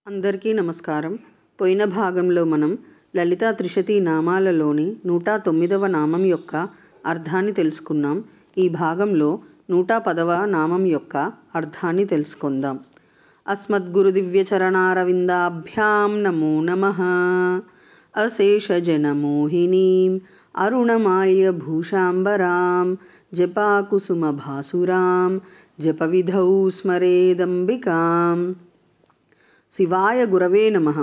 అందరికీ నమస్కారం. పోయిన భాగంలో మనం లలితా త్రిశతి నామాలలోని 109వ నామం యొక్క అర్థాన్ని తెలుసుకున్నాం. ఈ భాగంలో 110వ నామం యొక్క అర్థాన్ని తెలుసుకుందాం. అస్మద్గురు దివ్య చరణారవిందాభ్యాం నమో నమః. అశేషజనమోహినీం అరుణమాల్య భూషాంబరాం జపాకుసుమ భాసురాం జపవిధౌ స్మరేదంబికాం. శివాయ గురవే నమః.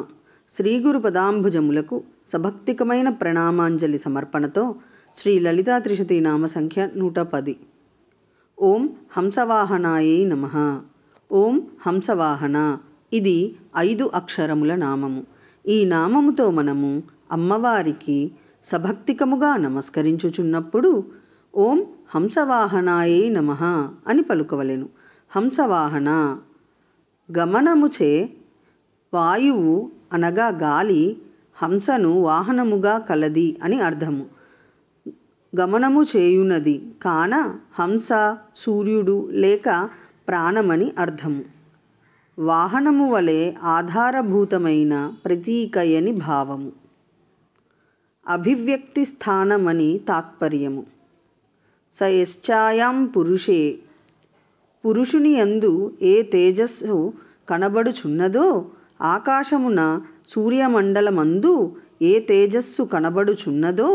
శ్రీగురు పదాంభుజములకు సభక్తికమైన ప్రణామాంజలి సమర్పణతో శ్రీ లలితా త్రిశతి నామ సంఖ్య 110. ఓం హంసవాహనాయై నమః. ఓం హంసవాహన, ఇది 5 అక్షరముల నామము. ఈ నామముతో మనము అమ్మవారికి సభక్తికముగా నమస్కరించుచున్నప్పుడు ఓం హంసవాహనాయై నమః అని పలుకవలెను. హంసవాహన, గమనముచే వాయువు అనగా గాలి హంసను వాహనముగా కలది అని అర్థము. గమనము చేయునది కాన హంస సూర్యుడు లేక ప్రాణమని అర్థము. వాహనము వలె ఆధారభూతమైన ప్రతీకయని భావము. అభివ్యక్తి స్థానమని తాత్పర్యము. సయశ్చాయాం పురుషే, పురుషుని యందు ఏ తేజస్సు కనబడుచున్నదో, ఆకాశమున సూర్యమండలమందు ఏ తేజస్సు కనబడుచున్నదో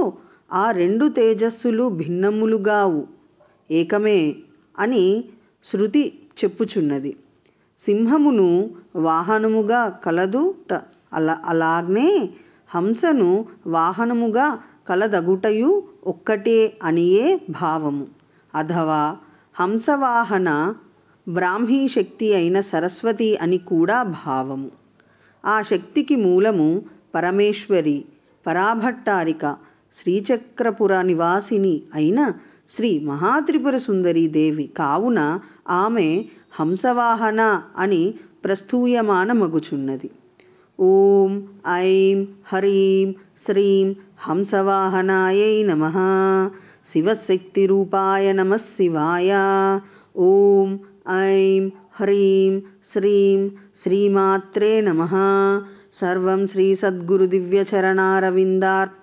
ఆ 2 తేజస్సులు భిన్నములుగావు, ఏకమే అని శృతి చెప్పుచున్నది. సింహమును వాహనముగా కలదుట అలాగ్నే హంసను వాహనముగా కలదగుటయు ఒక్కటే అనియే భావము. అథవా హంసవాహన బ్రాహ్మీ శక్తి అయిన సరస్వతి అని కూడా భావము. ఆ శక్తికి మూలము పరమేశ్వరి, పరాభట్టారిక, శ్రీచక్రపుర నివాసిని అయిన శ్రీ మహాత్రిపుర సుందరీ దేవి కావున ఆమె హంసవాహన అని ప్రస్తూయమానమగుచున్నది. ఓం ఐం హ్రీం శ్రీం హంసవాహనాయై నమః. శివశక్తిరూపాయ నమః శివాయ. ఓం ఐం హ్రీం శ్రీం శ్రీమాత్రే నమః. సర్వం శ్రీ సద్గురు దివ్య చరణారవిందార్పణమస్తు.